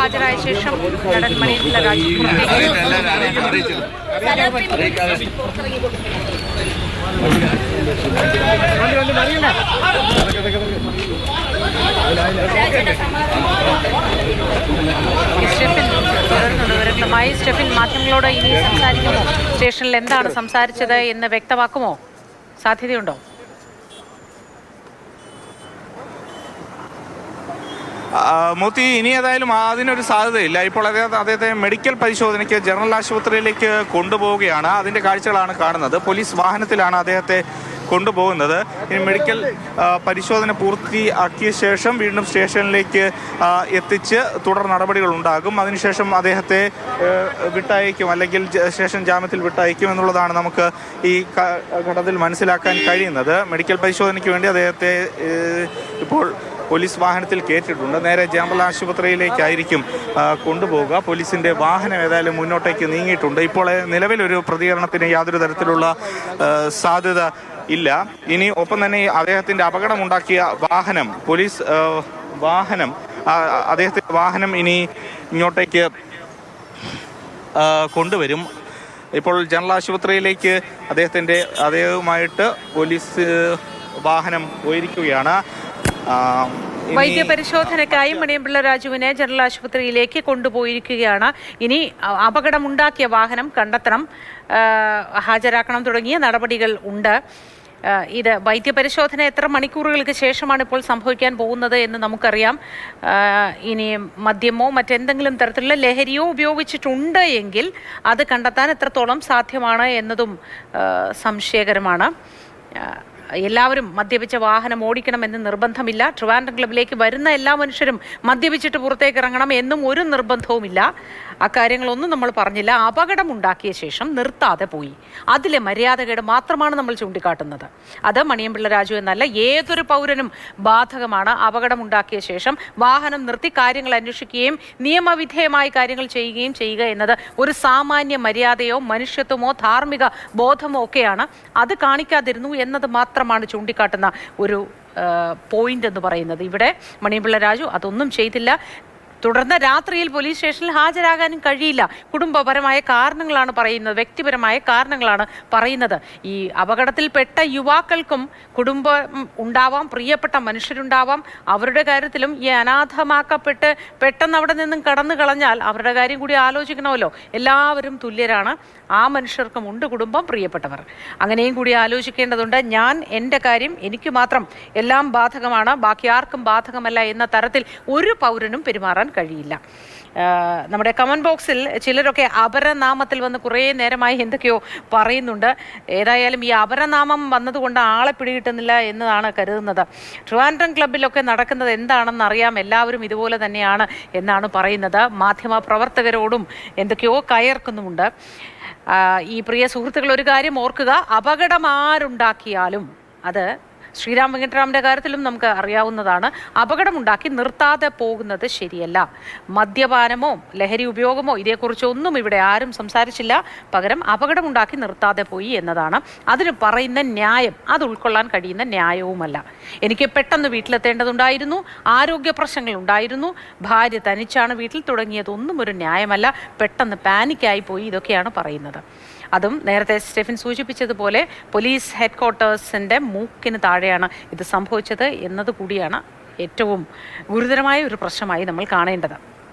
ഹാജരായ ശേഷം നടൻ മണിയമ്പിള്ള രാജു വിവരങ്ങളുമായി സ്റ്റെഫിൻ മാധ്യമങ്ങളോട് ഇനി സംസാരിക്കുമോ? സ്റ്റേഷനിൽ എന്താണ് സംസാരിച്ചത് എന്ന് വ്യക്തമാക്കുമോ? സാധ്യതയുണ്ടോ? മോത്തി, ഇനി ഏതായാലും അതിനൊരു സാധ്യതയില്ല. ഇപ്പോൾ അദ്ദേഹത്തെ മെഡിക്കൽ പരിശോധനയ്ക്ക് ജനറൽ ആശുപത്രിയിലേക്ക് കൊണ്ടുപോവുകയാണ്. അതിൻ്റെ കാഴ്ചകളാണ് കാണുന്നത്. പോലീസ് വാഹനത്തിലാണ് അദ്ദേഹത്തെ കൊണ്ടുപോകുന്നത്. ഇനി മെഡിക്കൽ പരിശോധന പൂർത്തിയാക്കിയ ശേഷം വീണ്ടും സ്റ്റേഷനിലേക്ക് എത്തിച്ച് തുടർ നടപടികൾ ഉണ്ടാകും. അതിനുശേഷം അദ്ദേഹത്തെ വിട്ടയക്കും, അല്ലെങ്കിൽ സ്റ്റേഷൻ ജാമ്യത്തിൽ വിട്ടയക്കും എന്നുള്ളതാണ് നമുക്ക് ഈ ഘട്ടത്തിൽ മനസ്സിലാക്കാൻ കഴിയുന്നത്. മെഡിക്കൽ പരിശോധനയ്ക്ക് വേണ്ടി അദ്ദേഹത്തെ ഇപ്പോൾ പോലീസ് വാഹനത്തിൽ കയറ്റിയിട്ടുണ്ട്. നേരെ ജനറൽ ആശുപത്രിയിലേക്കായിരിക്കും കൊണ്ടുപോവുക. പോലീസിൻ്റെ വാഹനം ഏതായാലും മുന്നോട്ടേക്ക് നീങ്ങിയിട്ടുണ്ട്. ഇപ്പോൾ നിലവിലൊരു പ്രതികരണത്തിന് യാതൊരു തരത്തിലുള്ള സാധ്യത ഇല്ല. ഇനി ഒപ്പം തന്നെ അദ്ദേഹത്തിൻ്റെ അപകടമുണ്ടാക്കിയ വാഹനം, പോലീസ് വാഹനം, അദ്ദേഹത്തിൻ്റെ വാഹനം ഇനി ഇങ്ങോട്ടേക്ക് കൊണ്ടുവരും. ഇപ്പോൾ ജനറൽ ആശുപത്രിയിലേക്ക് അദ്ദേഹവുമായിട്ട് പോലീസ് വാഹനം പോയിരിക്കുകയാണ്. വൈദ്യപരിശോധനയ്ക്കായി മണിയമ്പിള്ള രാജുവിനെ ജനറൽ ആശുപത്രിയിലേക്ക് കൊണ്ടുപോയിരിക്കുകയാണ്. ഇനി അപകടമുണ്ടാക്കിയ വാഹനം കണ്ടെത്തണം, ഹാജരാക്കണം തുടങ്ങിയ നടപടികൾ ഉണ്ട്. ഇത് വൈദ്യപരിശോധന എത്ര മണിക്കൂറുകൾക്ക് ശേഷമാണ് ഇപ്പോൾ സംഭവിക്കാൻ പോകുന്നത് എന്ന് നമുക്കറിയാം. ഇനി മദ്യമോ മറ്റെന്തെങ്കിലും തരത്തിലുള്ള ലഹരിയോ ഉപയോഗിച്ചിട്ടുണ്ട് എങ്കിൽ അത് കണ്ടെത്താൻ എത്രത്തോളം സാധ്യമാണ് എന്നതും സംശയകരമാണ്. എല്ലാവരും മദ്യപിച്ച വാഹനം ഓടിക്കണമെന്ന് നിർബന്ധമില്ല. ട്രിവാൻഡ്രം ക്ലബിലേക്ക് വരുന്ന എല്ലാ മനുഷ്യരും മദ്യപിച്ചിട്ട് പുറത്തേക്ക് ഇറങ്ങണം എന്നും ഒരു നിർബന്ധവുമില്ല. അക്കാര്യങ്ങളൊന്നും നമ്മൾ പറഞ്ഞില്ല. അപകടമുണ്ടാക്കിയ ശേഷം നിർത്താതെ പോയി, അതിലെ മര്യാദകേട് മാത്രമാണ് നമ്മൾ ചൂണ്ടിക്കാട്ടുന്നത്. അത് മണിയമ്പിള്ള രാജു എന്നല്ല, ഏതൊരു പൗരനും ബാധകമാണ്. അപകടമുണ്ടാക്കിയ ശേഷം വാഹനം നിർത്തി കാര്യങ്ങൾ അന്വേഷിക്കുകയും നിയമവിധേയമായി കാര്യങ്ങൾ ചെയ്യുക എന്നത് ഒരു സാമാന്യ മര്യാദയോ മനുഷ്യത്വമോ ധാർമ്മിക ബോധമോ ഒക്കെയാണ്. അത് കാണിക്കാതിരുന്നു എന്നത് മാത്രമാണ് ചൂണ്ടിക്കാട്ടുന്ന ഒരു പോയിന്റ് എന്ന് പറയുന്നത്. ഇവിടെ മണിയമ്പിള്ള രാജു അതൊന്നും ചെയ്തില്ല. തുടർന്ന് രാത്രിയിൽ പോലീസ് സ്റ്റേഷനിൽ ഹാജരാകാനും കഴിയില്ല. കുടുംബപരമായ കാരണങ്ങളാണ് പറയുന്നത്, വ്യക്തിപരമായ കാരണങ്ങളാണ് പറയുന്നത്. ഈ അപകടത്തിൽപ്പെട്ട യുവാക്കൾക്കും കുടുംബം ഉണ്ടാവാം, പ്രിയപ്പെട്ട മനുഷ്യരുണ്ടാവാം. അവരുടെ കാര്യത്തിലും ഈ അനാഥമാക്കപ്പെട്ട് പെട്ടെന്ന് അവിടെ നിന്നും കടന്നു കളഞ്ഞാൽ അവരുടെ കാര്യം കൂടി ആലോചിക്കണമല്ലോ. എല്ലാവരും തുല്യരാണ്. ആ മനുഷ്യർക്കും ഉണ്ട് കുടുംബം, പ്രിയപ്പെട്ടവർ. അങ്ങനെയും കൂടി ആലോചിക്കേണ്ടതുണ്ട്. എൻ്റെ കാര്യം എനിക്ക് മാത്രം എല്ലാം ബാധകമാണ്, ബാക്കി ആർക്കും ബാധകമല്ല എന്ന തരത്തിൽ ഒരു പൗരനും പെരുമാറാൻ കഴിയില്ല. നമ്മുടെ കമന്റ് ബോക്സിൽ ചിലരൊക്കെ അപരനാമത്തിൽ വന്ന് കുറേ നേരമായി എന്തൊക്കെയോ പറയുന്നുണ്ട്. ഏതായാലും ഈ അപരനാമം വന്നതുകൊണ്ട് ആളെ പിടികിട്ടുന്നില്ല എന്നതാണ് കരുതുന്നത്. ട്രിവാൻഡ്രം ക്ലബിലൊക്കെ നടക്കുന്നത് എന്താണെന്ന് അറിയാം, എല്ലാവരും ഇതുപോലെ തന്നെയാണ് എന്നാണ് പറയുന്നത്. മാധ്യമ പ്രവർത്തകരോടും എന്തൊക്കെയോ കയർക്കുന്നുമുണ്ട്. ഈ പ്രിയ സുഹൃത്തുക്കൾ, ഒരു കാര്യം ഓർക്കുക, അപകടം ആരുണ്ടാക്കിയാലും അത് ശ്രീരാം വെങ്കിട്ടരാമൻ്റെ കാര്യത്തിലും നമുക്ക് അറിയാവുന്നതാണ്. അപകടമുണ്ടാക്കി നിർത്താതെ പോകുന്നത് ശരിയല്ല. മദ്യപാനമോ ലഹരി ഉപയോഗമോ ഇതേക്കുറിച്ചൊന്നും ഇവിടെ ആരും സംസാരിച്ചില്ല. പകരം അപകടമുണ്ടാക്കി നിർത്താതെ പോയി എന്നതാണ് അതിന് പറയുന്ന ന്യായം. അത് ഉൾക്കൊള്ളാൻ കഴിയുന്ന ന്യായവുമല്ല. എനിക്ക് പെട്ടെന്ന് വീട്ടിലെത്തേണ്ടതുണ്ടായിരുന്നു, ആരോഗ്യ പ്രശ്നങ്ങൾ ഉണ്ടായിരുന്നു, ഭാര്യ തനിച്ചാണ് വീട്ടിൽ, തുടങ്ങിയതൊന്നും ഒരു ന്യായമല്ല. പെട്ടെന്ന് പാനിക്കായി പോയി, ഇതൊക്കെയാണ് പറയുന്നത്. അതും നേരത്തെ സ്റ്റെഫിൻ സൂചിപ്പിച്ചതുപോലെ പോലീസ് ഹെഡ്ക്വാർട്ടേഴ്സിൻ്റെ മൂക്കിന് താഴെയാണ് ഇത് സംഭവിച്ചത് എന്നതുകൂടിയാണ് ഏറ്റവും ഗുരുതരമായ ഒരു പ്രശ്നമായി നമ്മൾ കാണേണ്ടത്.